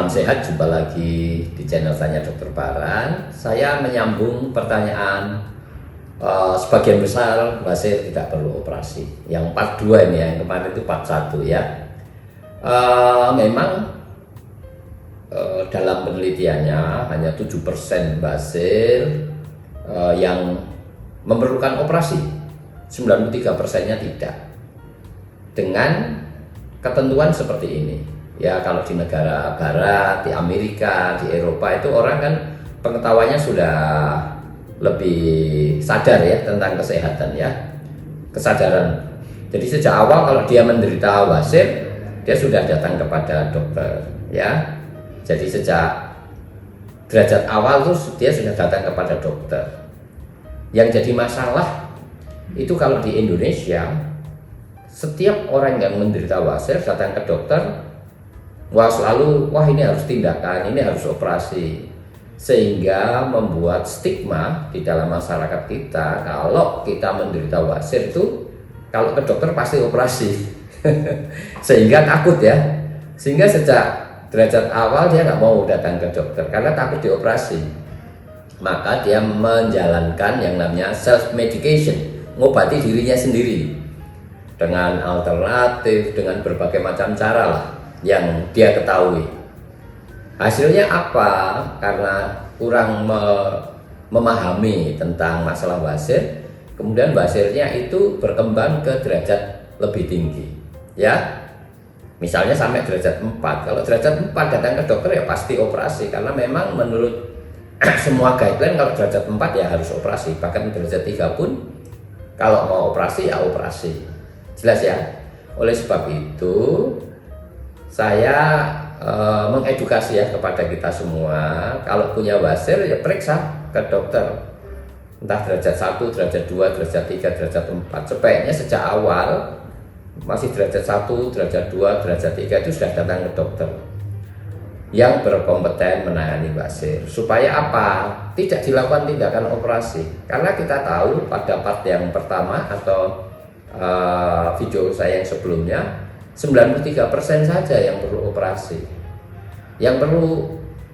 Salam sehat, jumpa lagi di channel Tanya Dokter Baran. Saya menyambung pertanyaan sebagian besar basir tidak perlu operasi. Yang part 2 ini, yang kemarin itu part 1 ya. Memang dalam penelitiannya hanya 7% basir yang memerlukan operasi, 93%-nya tidak. Dengan ketentuan seperti ini. Ya, kalau di negara barat, di Amerika, di Eropa itu orang kan pengetahuannya sudah lebih sadar ya tentang kesehatan ya, kesadaran. Jadi sejak awal kalau dia menderita wasir, dia sudah datang kepada dokter ya. Jadi sejak derajat awal tuh dia sudah datang kepada dokter. Yang jadi masalah itu kalau di Indonesia, setiap orang yang menderita wasir datang ke dokter, wah ini harus tindakan, ini harus operasi, sehingga membuat stigma di dalam masyarakat kita kalau kita menderita wasir itu kalau ke dokter pasti operasi. Sehingga takut ya, sehingga sejak derajat awal dia nggak mau datang ke dokter karena takut dioperasi. Maka dia menjalankan yang namanya self medication, ngobati dirinya sendiri dengan alternatif, dengan berbagai macam cara lah yang dia ketahui. Hasilnya apa? Karena kurang memahami tentang masalah wasir, kemudian wasirnya itu berkembang ke derajat lebih tinggi ya. Misalnya sampai derajat 4. Kalau derajat 4 datang ke dokter ya pasti operasi, karena memang menurut semua guideline kalau derajat 4 ya harus operasi. Bahkan derajat 3 pun kalau mau operasi ya operasi. Jelas ya. Oleh sebab itu saya mengedukasi ya kepada kita semua, kalau punya wasir ya periksa ke dokter, entah derajat 1, derajat 2, derajat 3, derajat 4. Sebaiknya sejak awal masih derajat 1, derajat 2, derajat 3 itu sudah datang ke dokter yang berkompeten menangani wasir. Supaya apa? Tidak dilakukan tindakan operasi. Karena kita tahu pada part yang pertama atau video saya yang sebelumnya, 93% saja yang perlu operasi. Yang perlu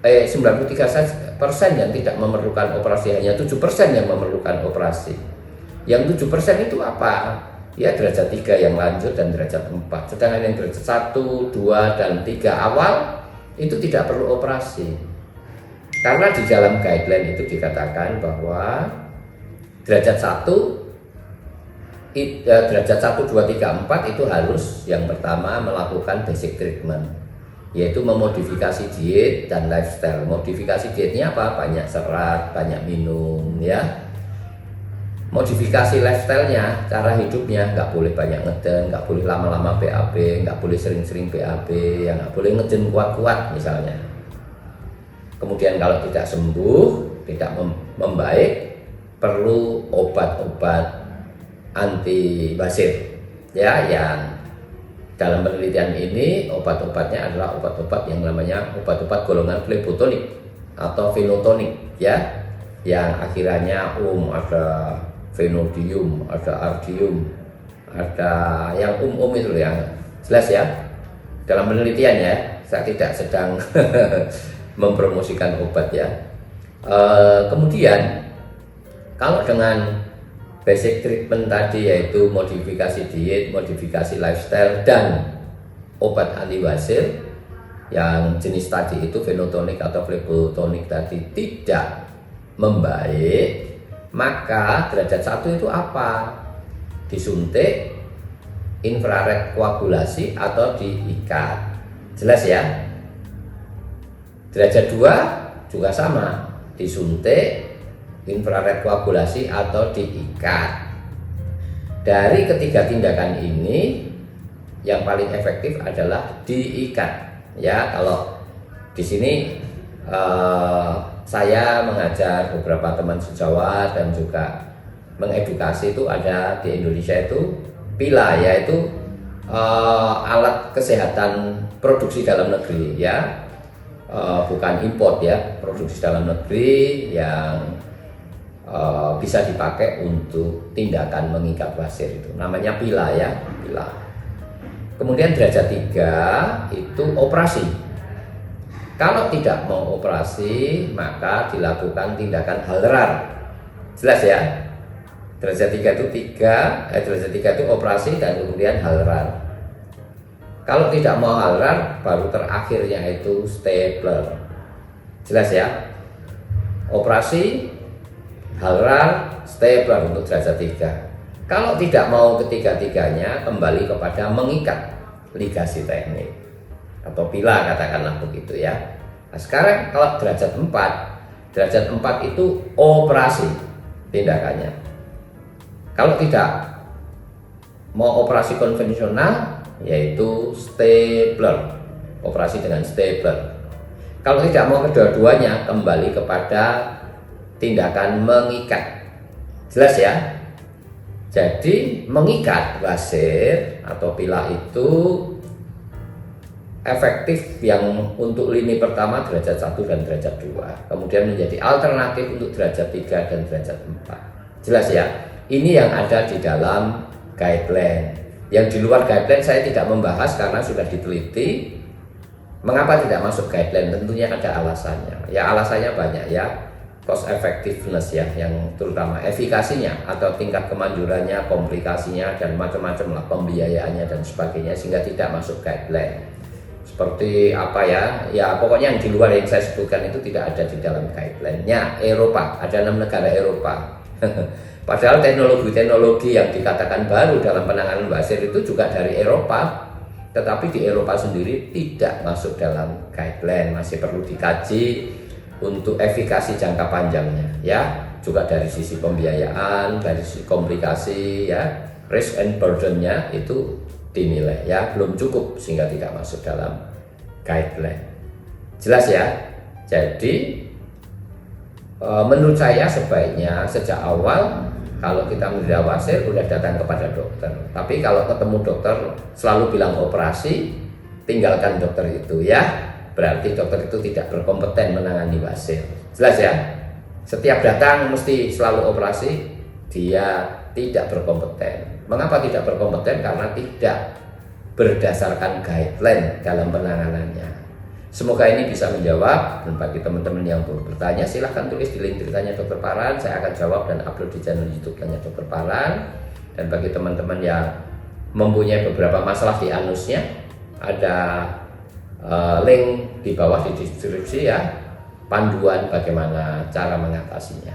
93% yang tidak memerlukan operasi, hanya 7% yang memerlukan operasi. Yang 7% itu apa? Ya derajat 3 yang lanjut dan derajat 4. Sedangkan yang derajat 1, 2, dan 3 awal itu tidak perlu operasi. Karena di dalam guideline itu dikatakan bahwa derajat 1 derajat 1, 2, 3, 4 itu harus yang pertama melakukan basic treatment, yaitu memodifikasi diet dan lifestyle. Modifikasi dietnya apa? Banyak serat, banyak minum ya. Modifikasi lifestyle-nya, cara hidupnya, nggak boleh banyak ngeden, nggak boleh lama-lama BAB, nggak boleh sering-sering BAB, yang nggak boleh ngeden kuat-kuat misalnya. Kemudian kalau tidak sembuh, tidak membaik, perlu obat-obat anti basir ya, yang dalam penelitian ini obat-obatnya adalah obat-obat yang namanya obat-obat golongan flebotonik atau fenotonik ya, yang akhirannya ada fenodium, ada ardium, ada yang itu yang jelas ya. Dalam penelitian ya, saya tidak sedang mempromosikan obat ya. Kemudian kalau dengan basic treatment tadi, yaitu modifikasi diet, modifikasi lifestyle, dan obat anti wasir yang jenis tadi itu fenotonik atau flebotonik tadi tidak membaik, maka derajat 1 itu apa? Disuntik, infrared koagulasi, atau diikat. Jelas ya. Derajat 2 juga sama, disuntik, infrared koagulasi, atau diikat. Dari ketiga tindakan ini yang paling efektif adalah diikat ya. Kalau di sini saya mengajar beberapa teman sejawat dan juga mengedukasi, itu ada di Indonesia itu PILA, yaitu alat kesehatan produksi dalam negeri ya, bukan import ya, produksi dalam negeri yang bisa dipakai untuk tindakan mengikat wasir, itu namanya PILA ya, PILA. Kemudian derajat 3 itu operasi. Kalau tidak mau operasi, maka dilakukan tindakan halral. Jelas ya? Derajat 3 itu derajat 3 itu operasi dan kemudian halral. Kalau tidak mau halral, baru terakhirnya itu stapler. Jelas ya? Operasi, halral, stapler untuk derajat 3. Kalau tidak mau ketiga-tiganya, kembali kepada mengikat ligasi teknik atau pila, katakanlah begitu ya. Nah, sekarang kalau derajat 4 itu operasi tindakannya. Kalau tidak mau operasi konvensional, yaitu stapler, operasi dengan stapler. Kalau tidak mau kedua-duanya, kembali kepada tindakan mengikat. Jelas ya? Jadi mengikat basir atau pila itu efektif yang untuk lini pertama derajat 1 dan derajat 2, kemudian menjadi alternatif untuk derajat 3 dan derajat 4. Jelas ya? Ini yang ada di dalam guideline. Yang di luar guideline saya tidak membahas karena sudah diteliti. Mengapa tidak masuk guideline? Tentunya ada alasannya. Ya alasannya banyak ya. Cost effectiveness ya, yang terutama efikasinya atau tingkat kemanjurannya, komplikasinya dan macam-macam lah, pembiayaannya dan sebagainya, sehingga tidak masuk guideline. Seperti apa ya? Ya pokoknya yang di luar yang saya sebutkan itu tidak ada di dalam guideline-nya. Eropa, ada 6 negara Eropa. Padahal teknologi-teknologi yang dikatakan baru dalam penanganan basir itu juga dari Eropa, tetapi di Eropa sendiri tidak masuk dalam guideline, masih perlu dikaji untuk efikasi jangka panjangnya ya, juga dari sisi pembiayaan, dari sisi komplikasi ya, risk and burden-nya itu dinilai ya belum cukup sehingga tidak masuk dalam guideline. Jelas ya? Jadi menurut saya sebaiknya sejak awal kalau kita menderita basir udah datang kepada dokter. Tapi kalau ketemu dokter selalu bilang operasi, tinggalkan dokter itu ya. Berarti dokter itu tidak berkompeten menangani basir. Jelas ya? Setiap datang mesti selalu operasi, dia tidak berkompeten. Mengapa tidak berkompeten? Karena tidak berdasarkan guideline dalam penanganannya. Semoga ini bisa menjawab, dan bagi teman-teman yang bertanya silahkan tulis di link Tanya Dokter Paran. Saya akan jawab dan upload di channel YouTube Tanya Dokter Paran. Dan bagi teman-teman yang mempunyai beberapa masalah di anusnya, ada link di bawah di deskripsi ya, panduan bagaimana cara mengatasinya.